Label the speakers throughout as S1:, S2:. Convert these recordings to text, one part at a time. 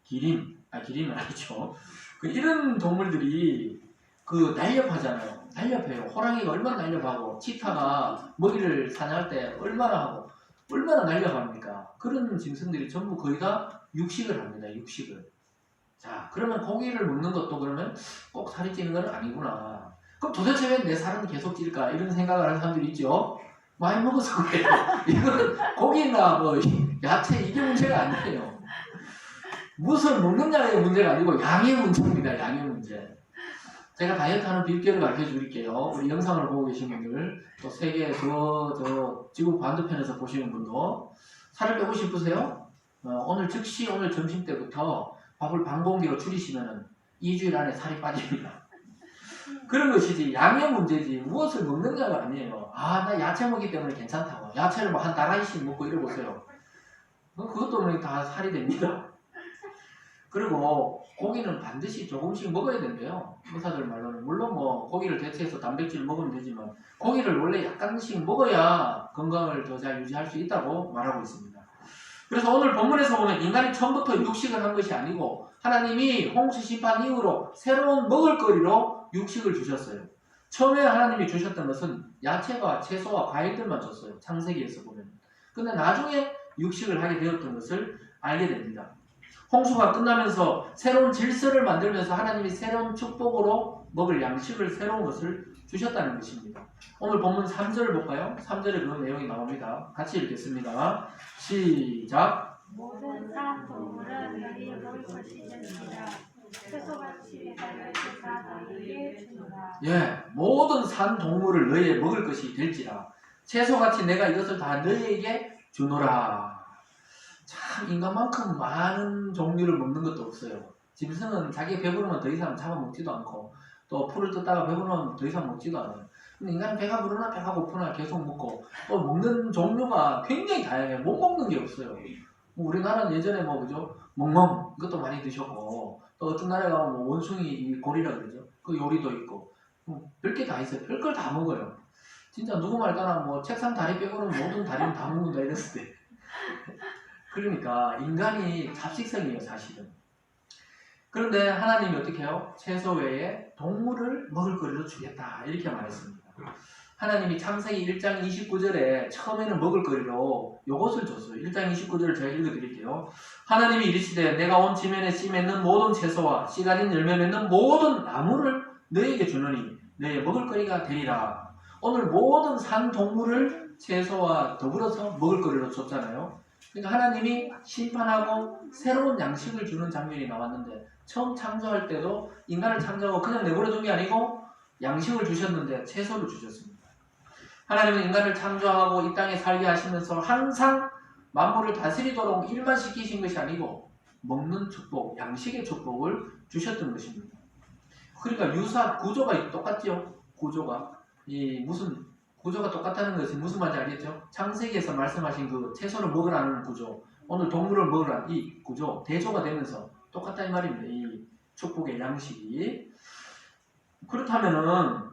S1: 기린은 아니죠. 이런 동물들이 날렵하잖아요. 날렵해요. 호랑이가 얼마나 날렵하고, 치타가 먹이를 사냥할 때 얼마나 날렵합니까? 그런 짐승들이 전부 거의 다 육식을 합니다. 육식을. 자, 그러면 고기를 먹는 것도 그러면 꼭 살이 찌는 건 아니구나. 그럼 도대체 왜 내 살은 계속 찔까? 이런 생각을 하는 사람들이 있죠. 많이 먹어서 그래요. 이거는 고기나 야채 이게 문제가 아니에요. 무슨 먹느냐의 문제가 아니고 양의 문제입니다. 양의 문제. 제가 다이어트하는 비결을 가르쳐 드릴게요. 우리 영상을 보고 계신 분들, 또 세계 저 지구 반대편에서 보시는 분도 살을 빼고 싶으세요? 오늘 점심 때부터 밥을 반 공기로 줄이시면 2주일 안에 살이 빠집니다. 그런 것이지 양의 문제지 무엇을 먹느냐가 아니에요. 나 야채 먹기 때문에 괜찮다고. 야채를 한 달아이씩 먹고 이래보세요. 그것도 다 살이 됩니다. 그리고 고기는 반드시 조금씩 먹어야 된대요. 의사들 말로는. 물론 고기를 대체해서 단백질을 먹으면 되지만 고기를 원래 약간씩 먹어야 건강을 더 잘 유지할 수 있다고 말하고 있습니다. 그래서 오늘 본문에서 보면 인간이 처음부터 육식을 한 것이 아니고 하나님이 홍수 심판 이후로 새로운 먹을거리로 육식을 주셨어요. 처음에 하나님이 주셨던 것은 야채와 채소와 과일들만 줬어요. 창세기에서 보면. 근데 나중에 육식을 하게 되었던 것을 알게 됩니다. 홍수가 끝나면서 새로운 질서를 만들면서 하나님이 새로운 축복으로 먹을 양식을 새로운 것을 주셨다는 것입니다. 오늘 본문 3절을 볼까요? 3절에 그런 내용이 나옵니다. 같이 읽겠습니다. 시작.
S2: 모든 산 동물은 너희의 먹을 것이 될지라 채소같이 내가 다 너희에게 주노라.
S1: 예, 모든 산 동물을 너희의 먹을 것이 될지라 채소같이 내가 이것을 다 너희에게 주노라. 참 인간만큼 많은 종류를 먹는 것도 없어요. 짐승은 자기가 배부르면 더 이상 잡아먹지도 않고 또 풀을 뜯다가 배부르면 더 이상 먹지도 않아요. 근데 인간은 배가 부르나 배가 고프나 계속 먹고 또 먹는 종류가 굉장히 다양해요. 못 먹는 게 없어요. 우리나라는 예전에 그죠? 멍멍 이것도 많이 드셨고 또 어떤 나라에 가면 원숭이 고리라 그러죠. 그 요리도 있고 별게 다 있어요. 별걸 다 먹어요. 진짜 누구 말따나 책상 다리 빼고는 모든 다리는 다 먹는다 이랬을 때 그러니까 인간이 잡식성이에요 사실은. 그런데 하나님이 어떻게 해요? 채소 외에 동물을 먹을 거리로 주겠다 이렇게 말했습니다. 하나님이 창세기 1장 29절에 처음에는 먹을 거리로 요것을 줬어요. 1장 29절을 제가 읽어드릴게요. 하나님이 이르시되 내가 온 지면에 씨 맺는 모든 채소와 씨 가진 열매 맺는 모든 나무를 너에게 주노니 너의 먹을 거리가 되리라. 오늘 모든 산 동물을 채소와 더불어서 먹을 거리로 줬잖아요. 그러니까 하나님이 심판하고 새로운 양식을 주는 장면이 나왔는데 처음 창조할 때도 인간을 창조하고 그냥 내버려둔 게 아니고 양식을 주셨는데 채소를 주셨습니다. 하나님은 인간을 창조하고 이 땅에 살게 하시면서 항상 만물을 다스리도록 일만 시키신 것이 아니고 먹는 축복, 양식의 축복을 주셨던 것입니다. 그러니까 구조가 똑같죠. 구조가 똑같다는 것이 무슨 말인지 알겠죠? 창세기에서 말씀하신 그 채소를 먹으라는 구조, 오늘 동물을 먹으라는 이 구조, 대조가 되면서 똑같다 이 말입니다. 이 축복의 양식이. 그렇다면은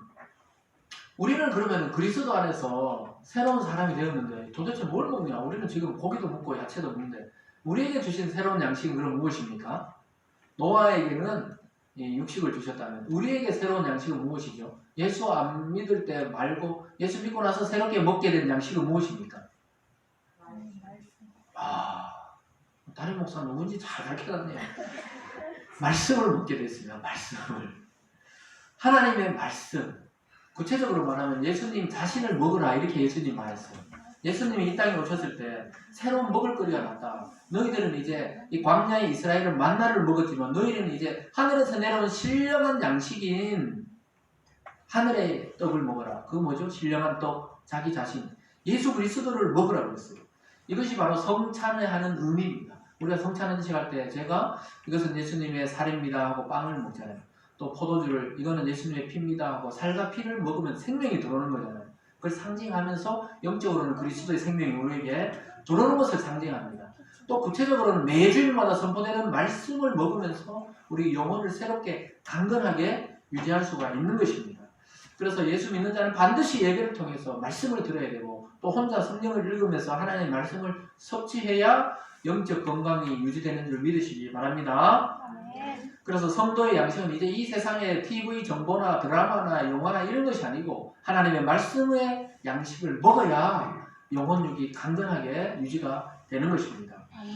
S1: 우리는 그러면 그리스도 안에서 새로운 사람이 되었는데 도대체 뭘 먹냐? 우리는 지금 고기도 먹고 야채도 먹는데 우리에게 주신 새로운 양식은 그럼 무엇입니까? 노아에게는 육식을 주셨다면 우리에게 새로운 양식은 무엇이죠? 예수 안 믿을 때 말고 예수 믿고 나서 새롭게 먹게 된 양식은 무엇입니까? 다른 목사는 누군지 잘 가르쳐놨네요. 말씀을 먹게 됐습니다. 말씀을. 하나님의 말씀. 구체적으로 말하면 예수님 자신을 먹으라 이렇게 예수님 말했어요. 예수님이 이 땅에 오셨을 때 새로운 먹을거리가 났다. 너희들은 이제 이 광야의 이스라엘은 만나를 먹었지만 너희는 이제 하늘에서 내려온 신령한 양식인 하늘의 떡을 먹어라. 그거 뭐죠? 신령한 떡, 자기 자신. 예수 그리스도를 먹으라고 했어요. 이것이 바로 성찬을 하는 의미입니다. 우리가 성찬 음식할 때 제가 이것은 예수님의 살입니다 하고 빵을 먹잖아요. 또 포도주를 이거는 예수님의 피입니다 하고 살과 피를 먹으면 생명이 들어오는 거잖아요. 그걸 상징하면서 영적으로는 그리스도의 생명이 우리에게 들어오는 것을 상징합니다. 또 구체적으로는 매주일마다 선포되는 말씀을 먹으면서 우리 영혼을 새롭게 강건하게 유지할 수가 있는 것입니다. 그래서 예수 믿는 자는 반드시 예배를 통해서 말씀을 들어야 되고 또 혼자 성경을 읽으면서 하나님의 말씀을 섭취해야 영적 건강이 유지되는 줄 믿으시기 바랍니다.
S2: 아멘.
S1: 그래서 성도의 양식은 이제 이 세상의 TV 정보나 드라마나 영화나 이런 것이 아니고 하나님의 말씀의 양식을 먹어야 영혼육이 강건하게 유지가 되는 것입니다.
S2: 아멘.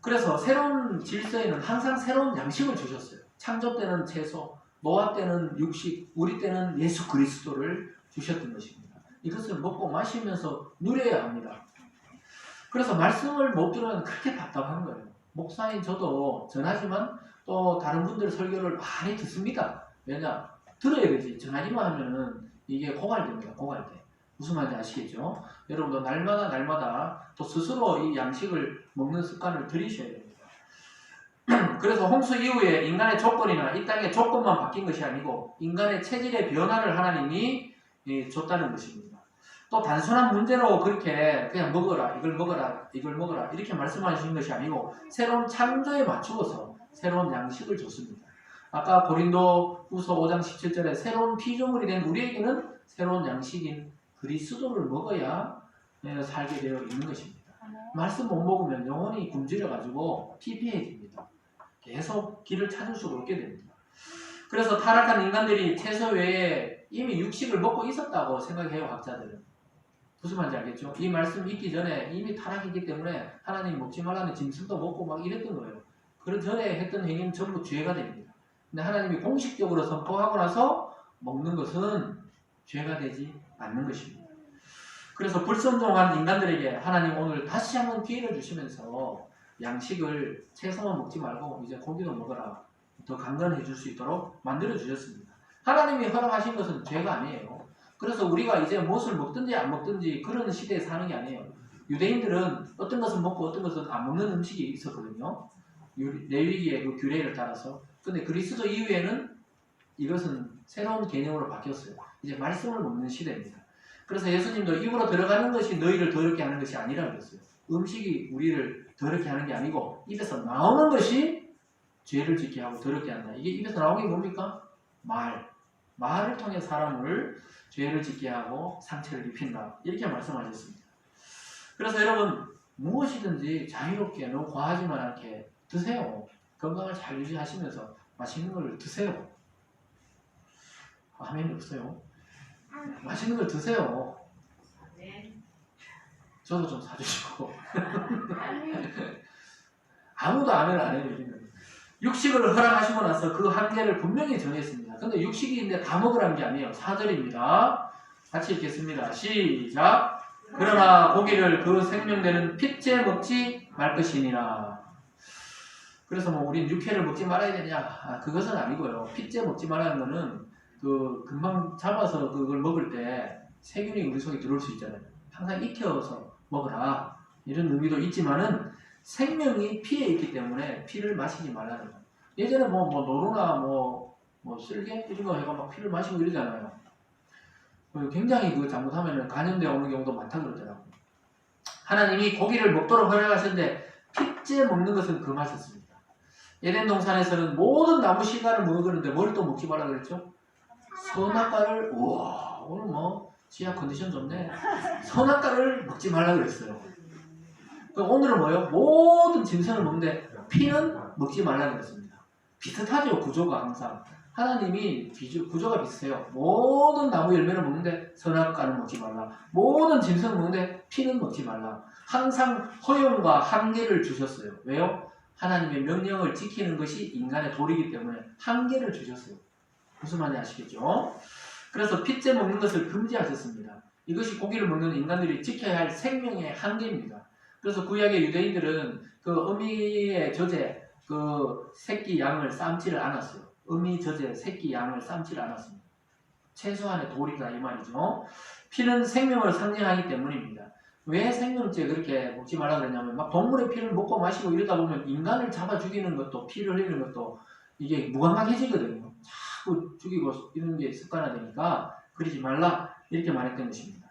S1: 그래서 새로운 질서에는 항상 새로운 양식을 주셨어요. 창조 때는 채소, 노아 때는 육식, 우리 때는 예수 그리스도를 주셨던 것입니다. 이것을 먹고 마시면서 누려야 합니다. 그래서 말씀을 못 들으면 그렇게 답답한 거예요. 목사인 저도 전하지만 또 다른 분들 설교를 많이 듣습니다. 왜냐? 들어야 되지. 전하기만 하면은 이게 고갈됩니다. 고갈돼. 무슨 말인지 아시겠죠? 여러분도 날마다 또 스스로 이 양식을 먹는 습관을 들이셔야 됩니다. 그래서 홍수 이후에 인간의 조건이나 이 땅의 조건만 바뀐 것이 아니고 인간의 체질의 변화를 하나님이 줬다는 것입니다. 또 단순한 문제로 그렇게 그냥 먹어라, 이걸 먹어라, 이걸 먹어라 이렇게 말씀하시는 것이 아니고 새로운 창조에 맞추어서 새로운 양식을 줬습니다. 아까 고린도 후서 5장 17절에 새로운 피조물이 된 우리에게는 새로운 양식인 그리스도를 먹어야 살게 되어 있는 것입니다. 말씀 못 먹으면 영혼이 굶주려가지고 피폐해집니다. 계속 길을 찾을 수가 없게 됩니다. 그래서 타락한 인간들이 채소 외에 이미 육식을 먹고 있었다고 생각해요. 학자들은. 무슨 말인지 알겠죠? 이 말씀 읽기 전에 이미 타락했기 때문에 하나님 먹지 말라는 짐승도 먹고 막 이랬던 거예요. 그 전에 했던 행위는 전부 죄가 됩니다. 근데 하나님이 공식적으로 선포하고 나서 먹는 것은 죄가 되지 않는 것입니다. 그래서 불순종한 인간들에게 하나님 오늘 다시 한번 기회를 주시면서 양식을 채소만 먹지 말고 이제 고기도 먹어라. 더 강건해질 수 있도록 만들어 주셨습니다. 하나님이 허락하신 것은 죄가 아니에요. 그래서 우리가 이제 무엇을 먹든지 안 먹든지 그런 시대에 사는 게 아니에요. 유대인들은 어떤 것은 먹고 어떤 것은 안 먹는 음식이 있었거든요. 레위기의 그 규례를 따라서. 근데 그리스도 이후에는 이것은 새로운 개념으로 바뀌었어요. 이제 말씀을 먹는 시대입니다. 그래서 예수님도 입으로 들어가는 것이 너희를 더럽게 하는 것이 아니라고 그랬어요. 음식이 우리를 더럽게 하는 게 아니고 입에서 나오는 것이 죄를 짓게 하고 더럽게 한다. 이게 입에서 나오는 게 뭡니까? 말을 통해 사람을 죄를 짓게 하고 상처를 입힌다. 이렇게 말씀하셨습니다. 그래서 여러분 무엇이든지 자유롭게 너무 과하지만 않게 드세요. 건강을 잘 유지하시면서 맛있는 걸 드세요. 아멘이 없어요. 맛있는 걸 드세요. 저도 좀 사주시고. 아무도 아멘을 안 해요. 육식을 허락하시고 나서 그 한계를 분명히 정했습니다. 근데 육식인데 다 먹으라는 게 아니에요. 4절입니다. 같이 읽겠습니다. 시작. 그러나 고기를 그 생명되는 핏째 먹지 말 것이니라. 그래서 뭐 우린 육회를 먹지 말아야 되냐? 그것은 아니고요. 핏째 먹지 말라는 거는 그 금방 잡아서 그걸 먹을 때 세균이 우리 속에 들어올 수 있잖아요. 항상 익혀서 먹어라. 이런 의미도 있지만은 생명이 피에 있기 때문에 피를 마시지 말라는 거예요. 예전에 뭐 노루나 뭐 쓸개 이런 거 해가 막 피를 마시고 이러잖아요. 굉장히 그거 잘못하면 간염되어 오는 경우도 많다고 그러더라고요. 하나님이 고기를 먹도록 허락하셨는데 핏째 먹는 것은 금하셨습니다. 에덴 동산에서는 모든 나무 씨가를 먹었는데 뭘 또 먹지 말라 그랬죠? 선악과를 우와 오늘 뭐 지하 컨디션 좋네. 선악과를 먹지 말라 그랬어요. 오늘은 뭐예요? 모든 짐승을 먹는데 피는 먹지 말라는 것입니다. 비슷하죠 구조가 항상. 하나님이 구조가 비슷해요. 모든 나무 열매를 먹는데 선악과는 먹지 말라. 모든 짐승을 먹는데 피는 먹지 말라. 항상 허용과 한계를 주셨어요. 왜요? 하나님의 명령을 지키는 것이 인간의 도리이기 때문에 한계를 주셨어요. 무슨 말인지 아시겠죠? 그래서 핏째 먹는 것을 금지하셨습니다. 이것이 고기를 먹는 인간들이 지켜야 할 생명의 한계입니다. 그래서 구약의 유대인들은 그 어미의 젖에 그 새끼 양을 삶지를 않았어요. 어미 젖에 새끼 양을 삶지를 않았습니다. 최소한의 도리다 이 말이죠. 피는 생명을 상징하기 때문입니다. 왜 생명체 그렇게 먹지 말라 그랬냐면 막 동물의 피를 먹고 마시고 이러다 보면 인간을 잡아 죽이는 것도 피를 흘리는 것도 이게 무감각해지거든요. 자꾸 죽이고 이런 게 습관화되니까 그러지 말라 이렇게 말했던 것입니다.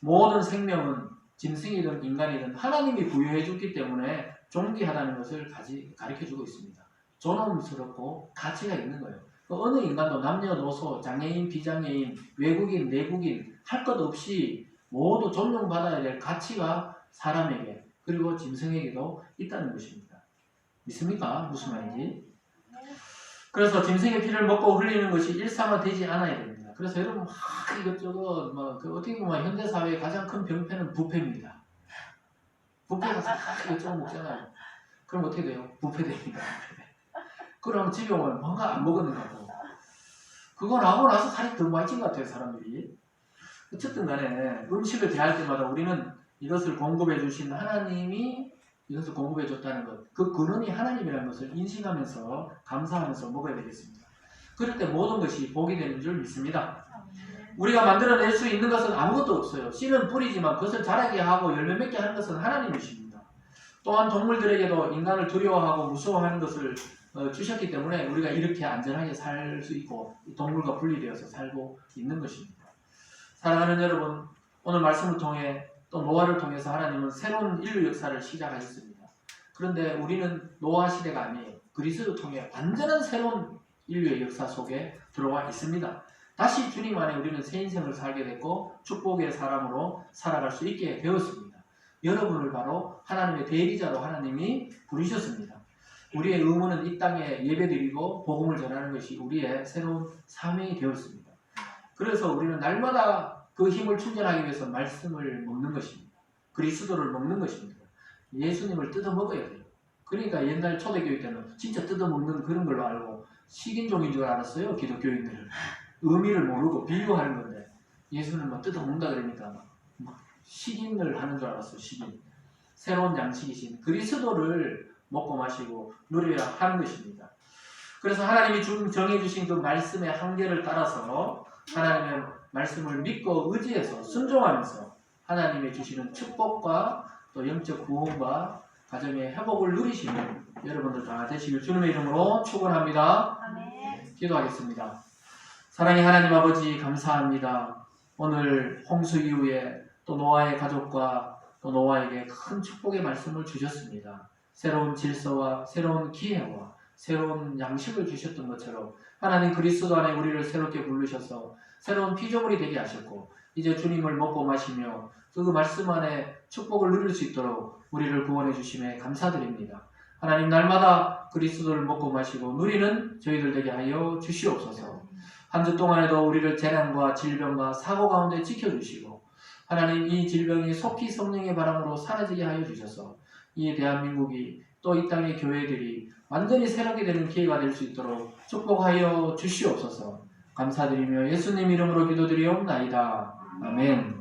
S1: 모든 생명은 짐승이든 인간이든 하나님이 부여해 줬기 때문에 존귀하다는 것을 가르쳐주고 있습니다. 존엄스럽고 가치가 있는 거예요. 어느 인간도 남녀노소, 장애인, 비장애인, 외국인, 내국인 할 것 없이 모두 존중받아야 될 가치가 사람에게 그리고 짐승에게도 있다는 것입니다. 믿습니까? 무슨 말인지? 그래서 짐승의 피를 먹고 흘리는 것이 일상화되지 않아야 됩니다. 그래서 여러분 막 이것저것 어떻게 보면 현대 사회의 가장 큰 병폐는 부패입니다. 부패가 이것저것 먹잖아요. 그럼 어떻게 돼요? 부패됩니다. 그럼 집에 오면 뭔가 안 먹었는가 고 그거 나오고 나서 살이 더 많이 찐 것 같아요, 사람들이. 어쨌든 간에 음식을 대할 때마다 우리는 이것을 공급해 주신 하나님이 이것을 공급해 줬다는 것, 그 근원이 하나님이라는 것을 인식하면서 감사하면서 먹어야 되겠습니다. 그럴 때 모든 것이 복이 되는 줄 믿습니다. 우리가 만들어낼 수 있는 것은 아무것도 없어요. 씨는 뿌리지만 그것을 자라게 하고 열매 맺게 하는 것은 하나님이십니다. 또한 동물들에게도 인간을 두려워하고 무서워하는 것을 주셨기 때문에 우리가 이렇게 안전하게 살 수 있고 동물과 분리되어서 살고 있는 것입니다. 사랑하는 여러분, 오늘 말씀을 통해 또 노아를 통해서 하나님은 새로운 인류 역사를 시작하셨습니다. 그런데 우리는 노아 시대가 아니에요. 그리스도를 통해 완전한 새로운 인류의 역사 속에 들어와 있습니다. 다시 주님 안에 우리는 새 인생을 살게 됐고 축복의 사람으로 살아갈 수 있게 되었습니다. 여러분을 바로 하나님의 대리자로 하나님이 부르셨습니다. 우리의 의무는 이 땅에 예배드리고 복음을 전하는 것이 우리의 새로운 사명이 되었습니다. 그래서 우리는 날마다 그 힘을 충전하기 위해서 말씀을 먹는 것입니다. 그리스도를 먹는 것입니다. 예수님을 뜯어 먹어야 돼요. 그러니까 옛날 초대교회 때는 진짜 뜯어 먹는 그런 걸로 알고 식인종인 줄 알았어요. 기독교인들은. 의미를 모르고 비유하는 건데 예수는 막 뜯어 먹는다 그러니까 막 식인을 하는 줄 알았어요. 식인. 새로운 양식이신 그리스도를 먹고 마시고 누려야 하는 것입니다. 그래서 하나님이 정해주신 그 말씀의 한계를 따라서 하나님의 말씀을 믿고 의지해서 순종하면서 하나님의 주시는 축복과 또 영적 구원과 가정의 회복을 누리시는 여러분들 다 되시길 주님의 이름으로 축원합니다.
S2: 아멘.
S1: 기도하겠습니다. 사랑의 하나님 아버지 감사합니다. 오늘 홍수 이후에 또 노아의 가족과 또 노아에게 큰 축복의 말씀을 주셨습니다. 새로운 질서와 새로운 기회와 새로운 양식을 주셨던 것처럼 하나님 그리스도 안에 우리를 새롭게 부르셔서 새로운 피조물이 되게 하셨고 이제 주님을 먹고 마시며 그 말씀 안에 축복을 누릴 수 있도록 우리를 구원해 주심에 감사드립니다. 하나님 날마다 그리스도를 먹고 마시고 누리는 저희들 되게 하여 주시옵소서. 한 주 동안에도 우리를 재난과 질병과 사고 가운데 지켜주시고 하나님 이 질병이 속히 성령의 바람으로 사라지게 하여 주셔서 이 대한민국이 또 이 땅의 교회들이 완전히 새롭게 되는 기회가 될 수 있도록 축복하여 주시옵소서. 감사드리며 예수님 이름으로 기도드리옵나이다. 아멘.